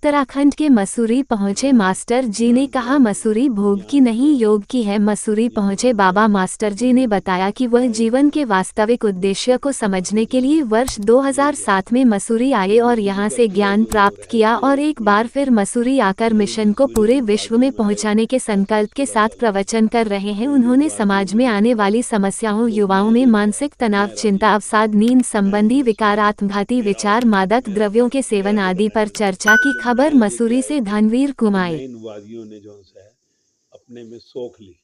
उत्तराखंड के मसूरी पहुंचे मास्टर जी ने कहा मसूरी भोग की नहीं योग की है। मसूरी पहुंचे बाबा मास्टर जी ने बताया कि वह जीवन के वास्तविक उद्देश्य को समझने के लिए वर्ष 2007 में मसूरी आए और यहां से ज्ञान प्राप्त किया और एक बार फिर मसूरी आकर मिशन को पूरे विश्व में पहुंचाने के संकल्प के साथ प्रवचन कर रहे हैं। उन्होंने समाज में आने वाली समस्याओं, युवाओं में मानसिक तनाव, चिंता, अवसाद, नींद संबंधी विकार, आत्मघाती विचार, मादक द्रव्यों के सेवन आदि पर चर्चा की। खबर मसूरी से धनवीर कुमाई। इन वादियों ने जो है अपने में सोख ली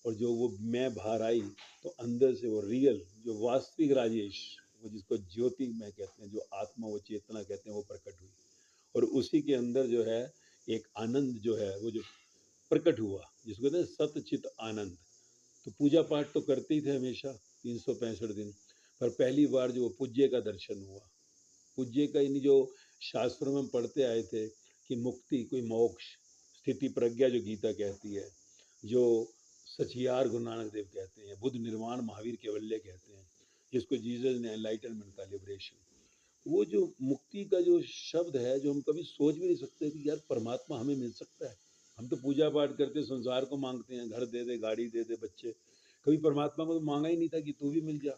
और जो वो मैं बाहर आई तो अंदर से वो रियल जो वास्तविक राजेश, वो जिसको ज्योति में कहते हैं, जो आत्मा, वो चेतना कहते हैं, वो प्रकट हुई। और उसी के अंदर जो है एक आनंद जो है वो जो प्रकट हुआ, जिसको कहते हैं सतचित आनंद। तो पूजा पाठ तो करते ही थे हमेशा 365 दिन, पर पहली बार जो पूज्य का दर्शन हुआ, पूज्य का इन जो शास्त्रों में हम पढ़ते आए थे कि मुक्ति, कोई मोक्ष, स्थिति प्रज्ञा जो गीता कहती है, जो सचियार गुरु नानक देव कहते हैं, बुद्ध निर्वाण महावीर केवल्य कहते हैं, जिसको जीसस ने एनलाइटनमेंट का लिबरेशन, वो जो मुक्ति का जो शब्द है, जो हम कभी सोच भी नहीं सकते कि यार परमात्मा हमें मिल सकता है। हम तो पूजा पाठ करते संसार को मांगते हैं, घर दे दे, गाड़ी दे दे, बच्चे, कभी परमात्मा को तो मांगा ही नहीं था कि तू भी मिल जा।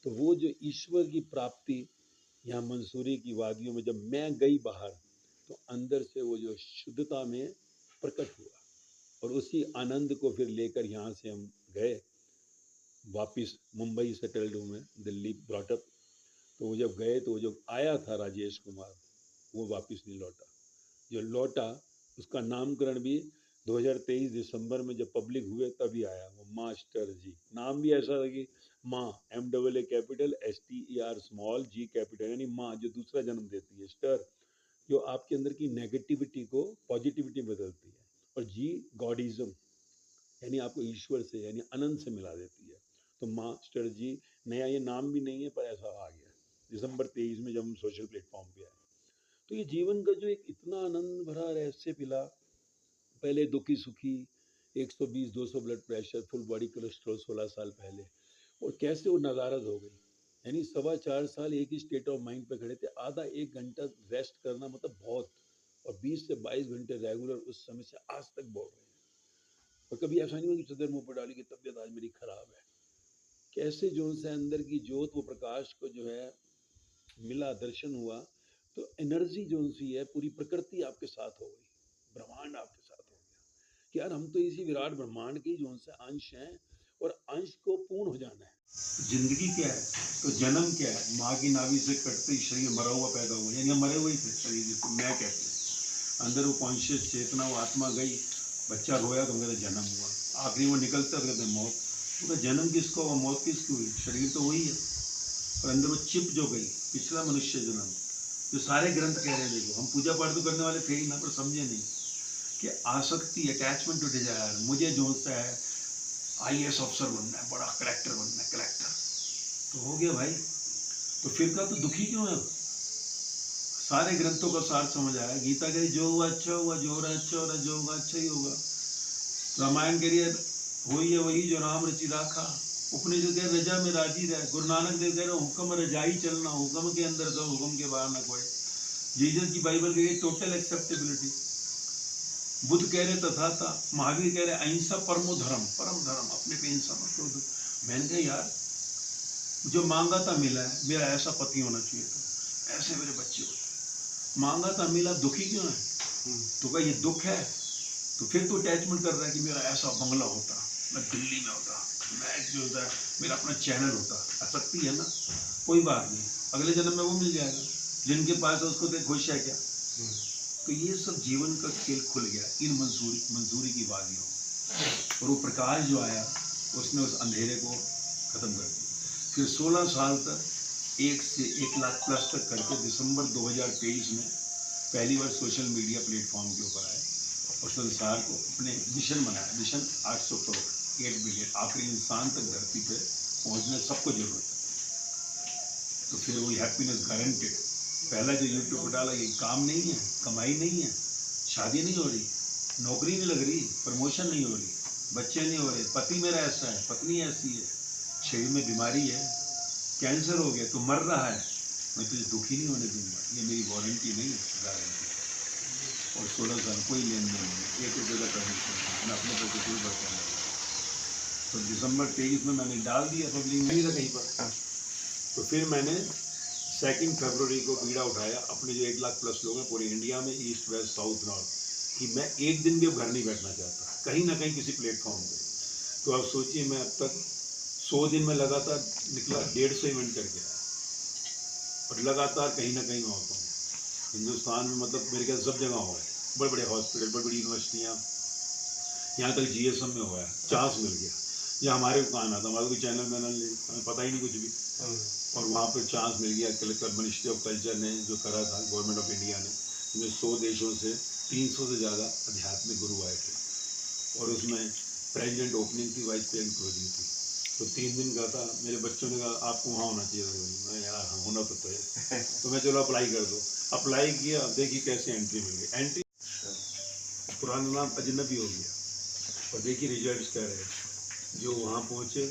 तो वो जो ईश्वर की प्राप्ति यहाँ मंसूरी की वादियों में जब मैं गई बाहर, तो अंदर से वो जो शुद्धता में प्रकट हुआ। और उसी आनंद को फिर लेकर यहाँ से हम गए वापिस, मुंबई सेटल्ड हूँ मैं, दिल्ली ब्रॉटअप। तो वो जब गए तो वो जो आया था राजेश कुमार, वो वापस नहीं लौटा। जो लौटा उसका नामकरण भी 2023 दिसंबर में जब पब्लिक हुए तभी आया, वो मास्टर जी। नाम भी ऐसा था कि माँ, MAASTER स्मॉल जी कैपिटल, यानी माँ जो दूसरा जन्म देती है, स्टर जो आपके अंदर की नेगेटिविटी को पॉजिटिविटी बदलती है, और जी गॉडिज्म, यानी आपको ईश्वर से यानी अनंत से मिला देती है। तो मास्टर जी, नया ये नाम भी नहीं है पर ऐसा आ गया दिसंबर 23 में जब हम सोशल प्लेटफॉर्म पे आए। तो ये जीवन का जो एक इतना आनंद भरा रहस्य पिला, पहले दुखी सुखी, 120-200 blood pressure, full body cholesterol 16 साल पहले, और कैसे वो नज़ारत हो गई। यानी 4.25 साल एक ही स्टेट ऑफ माइंड पे खड़े थे, आधा एक घंटा रेस्ट करना मतलब बहुत, और 20 से 22 घंटे रेगुलर उस समय से आज तक बोल रहे हैं। और कभी ऐसा नहीं हुआ कि सदर मुंह पर डाली कि तबीयत आज मेरी खराब है। कैसे जो उनसे अंदर की ज्योत, वो प्रकाश को जो है मिला, दर्शन हुआ, तो एनर्जी जो उनसी है, पूरी प्रकृति आपके साथ हो गई, ब्रह्मांड आपके साथ हो गया कि यार हम तो इसी विराट ब्रह्मांड के जो उनसे अंश हैं, और अंश को पूर्ण हो जाना है। तो जिंदगी क्या है, तो जन्म क्या है, माँ की नाभि से कटते ही शरीर मरा हुआ पैदा हुआ, यानी हम मरे हुए ही थे शरीर, जिसको मैं कहते हैं। अंदर वो कॉन्शियस चेतना, वो आत्मा गई, बच्चा रोया तो हम कहते जन्म हुआ, आखिरी वो निकलता तो कहते मौत। तो जन्म किसको हुआ, मौत किसकी हुई, शरीर तो वही है, और अंदर वो चिप जो गई, पिछला मनुष्य जन्म, जो सारे ग्रंथ कह रहे हैं। देखो, हम पूजा पाठ तो करने वाले थे ही ना, पर समझे नहीं कि आसक्ति, अटैचमेंट टू डिजायर, मुझे जो सा है IAS ऑफिसर बनना है, बड़ा कलेक्टर बनना है, कलेक्टर तो हो गया भाई। तो फिर का तो दुखी क्यों है। सारे ग्रंथों का सार समझ आया। गीता कह रही जो हुआ अच्छा हुआ, जो हो रहा अच्छा हो रहा, जो होगा अच्छा ही होगा। रामायण कह रही है वही है वही जो राम रचि राखा। उपनिषद कह रजा में राजी रहे। गुरु नानक देव कह रहे हुक्म रजाई चलना, हुक्म के अंदर सब, हुक्म के बाहर न कोई। जीसस की बाइबल कह रही टोटल एक्सेप्टेबिलिटी। बुद्ध कह रहे तथा था, महावीर कह रहे अहिंसा परमो धर्म, परम धर्म, अपने पे हिंसा मत करो। मैंने कहा यार जो मांगा था मिला है, मेरा ऐसा पति होना चाहिए था, ऐसे मेरे बच्चे होते, मांगा था मिला, दुखी क्यों है। तो कहा ये दुख है, तो फिर तो अटैचमेंट कर रहा है कि मेरा ऐसा बंगला होता, मैं दिल्ली में होता, मैं जो होता है मेरा अपना चैनल होता। आसक्ति है ना, कोई बात नहीं, अगले जन्म में वो मिल जाएगा, जिनके पास है उसको तो खुश है क्या। तो ये सब जीवन का खेल खुल गया इन मंसूरी की वादियों, और वो प्रकाश जो आया उसने उस अंधेरे को खत्म कर दिया। फिर 16 साल तक 1 से 1 लाख प्लस तक करके दिसंबर 2023 में पहली बार सोशल मीडिया प्लेटफॉर्म के ऊपर आए और संसार को अपने मिशन बनाया। मिशन 800 करोड़, 8 बिलियन, आखिरी इंसान तक धरती पे पहुंचने सबको जरूरत है। तो फिर वही हैप्पीनेस गारंटेड। पहला जो यूट्यूब पर डाला, ये काम नहीं है, कमाई नहीं है, शादी नहीं हो रही, नौकरी नहीं लग रही, प्रमोशन नहीं हो रही, बच्चे नहीं हो रहे, पति मेरा ऐसा है, पत्नी ऐसी है, शरीर में बीमारी है, कैंसर हो गया तो मर रहा है, मैं तुझे दुखी नहीं होने दूंगा, ये मेरी वारंटी नहीं है, गारंटी। और 16 साल कोई लेन देन नहीं, 1 रुपये का ट्रांजेक्शन नहीं, मैं अपने पैसे कोई बर्तन नहीं। तो दिसंबर 23 में मैंने डाल दिया, पब्लिक नहीं था कहीं पर। तो फिर मैंने 2 फरवरी को बीड़ा उठाया अपने जो 1 लाख प्लस लोग हैं पूरे इंडिया में, ईस्ट वेस्ट साउथ नॉर्थ, कि मैं एक दिन भी अब घर नहीं बैठना चाहता, कहीं ना कहीं किसी प्लेटफॉर्म पे। तो आप सोचिए, मैं अब तक 100 दिन में लगातार निकला, 150 इवेंट करके आया, और लगातार कहीं ना कहीं मैं होता हूँ हिंदुस्तान में। मतलब मेरे ख्याल सब जगह हुआ है, बड़े बड़े हॉस्पिटल, बड़ी बड़ी यूनिवर्सिटियाँ, यहाँ तक GSM में हुआ है, चांस मिल गया। या हमारे को कहाँ आता, हमारा कोई चैनल मैनल नहीं, हमें पता ही नहीं कुछ भी, और वहाँ पर चांस मिल गया। कलेक्टर मिनिस्ट्री ऑफ कल्चर ने जो करा था, गवर्नमेंट ऑफ इंडिया ने, जिसमें 100 देशों से 300 से ज़्यादा आध्यात्मिक गुरु आए थे, और उसमें प्रेसिडेंट ओपनिंग थी, वाइस प्रेसिडेंट क्लोजिंग थी। तो 3 दिन का था। मेरे बच्चों ने कहा आपको वहाँ होना चाहिए था। मैं यार हाँ, होना तो है। तो मैं चलो अप्लाई कर दो, अप्लाई किया, देखिए कैसे एंट्री मिल गई। एंट्री, पुराना नाम अजनबी हो गया, और देखिए रिजल्ट्स क्या रहे। जो वहाँ पहुँचे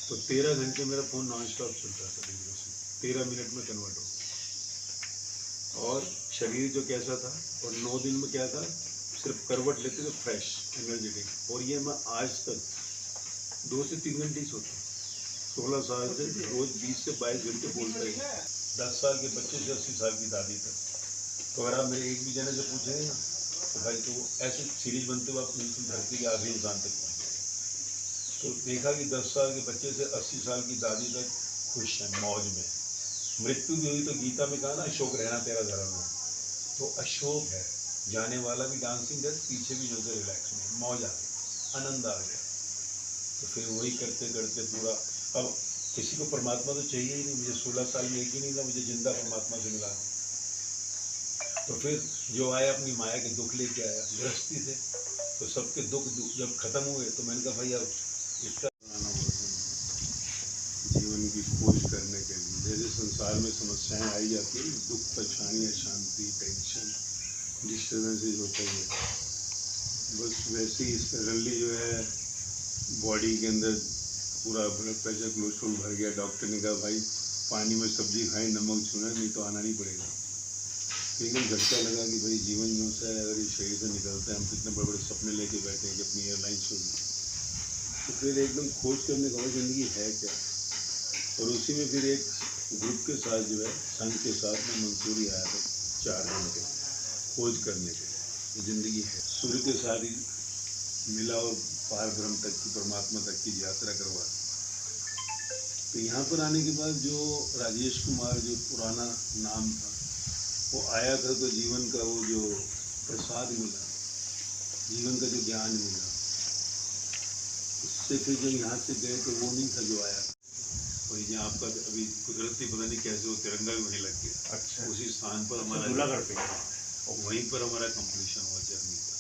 तो 13 घंटे मेरा फ़ोन नॉन स्टॉप चलता था, 13 मिनट में कन्वर्ट हो, और शरीर जो कैसा था, और 9 दिन में क्या था, सिर्फ करवट लेते थे फ्रेश एनर्जेटिक। और ये मैं आज तक 2 से 3 घंटे ही सोता हूँ। 16 साल से रोज 20 से 22 घंटे बोलता ही। 10 साल के बच्चे से 80 साल की दादी तक। तो अगर आप मेरे एक भी जने से पूछेंगे ना, तो भाई तो ऐसे सीरीज बनते हुए आप धरती के आखिरी इंसान तक पहुँचे। तो देखा कि 10 साल के बच्चे से 80 साल की दादी तक खुश हैं, मौज में। मृत्यु भी हुई तो गीता में कहा ना, अशोक रहना तेरा धर्म है। तो अशोक है, जाने वाला भी डांसिंग कर, पीछे भी जो से रिलैक्स में मौज आ गई, आनंद आ गया। तो फिर वही करते करते पूरा, अब किसी को परमात्मा तो चाहिए ही नहीं। मुझे 16 साल में एक ही नहीं था मुझे जिंदा परमात्मा से मिला। तो फिर जो आया अपनी माया के दुख लेके आया, गृहस्थी थे, तो सबके दुख जब खत्म हुए तो मैंने कहा भाई अब इसका जीवन की खोज करने के लिए, जैसे संसार में समस्याएं आई जाती है, दुख, परेशानी, अशांति, टेंशन, डिस्टर्बेंसेज होते हैं, बस वैसे ही सडनली जो है बॉडी के अंदर पूरा ब्लड प्रेशर, कोलेस्ट्रॉल भर गया। डॉक्टर ने कहा भाई पानी में सब्जी खाएं, नमक छूना, नहीं तो आना नहीं पड़ेगा। लेकिन झटका लगा कि भाई जीवन में से अगर इस शरीर से निकलते हैं, हम कितने बड़े बड़े सपने लेके बैठे हैं कि अपनी एयरलाइन होगी। तो फिर एकदम खोज करने का, ज़िंदगी है क्या। और उसी में फिर एक ग्रुप के साथ जो है, संघ के साथ में मंसूरी आया था 4 घंटे खोज करने के, ज़िंदगी है। सूर्य के साथ ही मिला और पार ब्रह्म तक की, परमात्मा तक की यात्रा करवा। तो यहाँ पर आने के बाद जो राजेश कुमार, जो पुराना नाम था, वो आया था, तो जीवन का वो जो प्रसाद मिला, जीवन का जो ज्ञान मिला, उससे फिर जब यहाँ से गए तो वो नहीं था जो आया। और ये आपका अभी कुदरती पता नहीं कैसे वो तिरंगा भी वहीं लग गया। अच्छा। उसी स्थान पर हमारा जूनागढ़ पे, वहीं पर हमारा कंप्लीशन हुआ जर्नी का।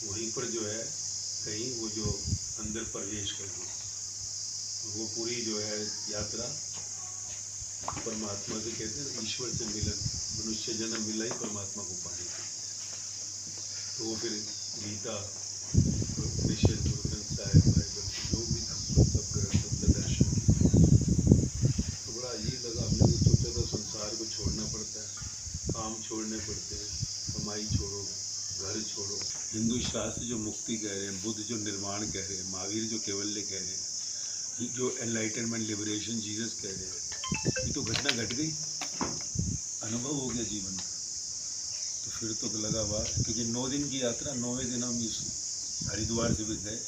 वहीं पर जो है कहीं वो जो अंदर प्रवेश कर गए, वो पूरी जो है यात्रा परमात्मा से, कहते हैं ईश्वर से मिलन, मनुष्य जन्म मिला ही परमात्मा को पाने का। तो वो फिर गीता, उपनिषद, गुरु साहिब, बाइबल, जो भी था सब ग्रंथों का दर्शन किया। तो बड़ा अजीब लगा। हमने तो सोचा था संसार को छोड़ना पड़ता है, काम छोड़ने पड़ते हैं, कमाई छोड़ो, घर छोड़ो। हिंदू शास्त्र जो मुक्ति कह रहे हैं, बुद्ध जो निर्वाण कह रहे हैं, महावीर जो कैवल्य कह रहे हैं, जो एनलाइटनमेंट, लिबरेशन जीसस कह रहे हैं, ये तो घटना घट गई, अनुभव हो गया जीवन का। तो फिर तो लगा वाह, क्योंकि 9 दिन की यात्रा, 9वें दिन हम इस हरिद्वार से भी गए,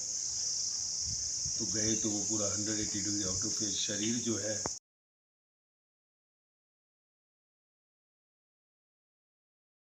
तो वो पूरा 180 डिग्री आउट ऑफ फेस शरीर जो है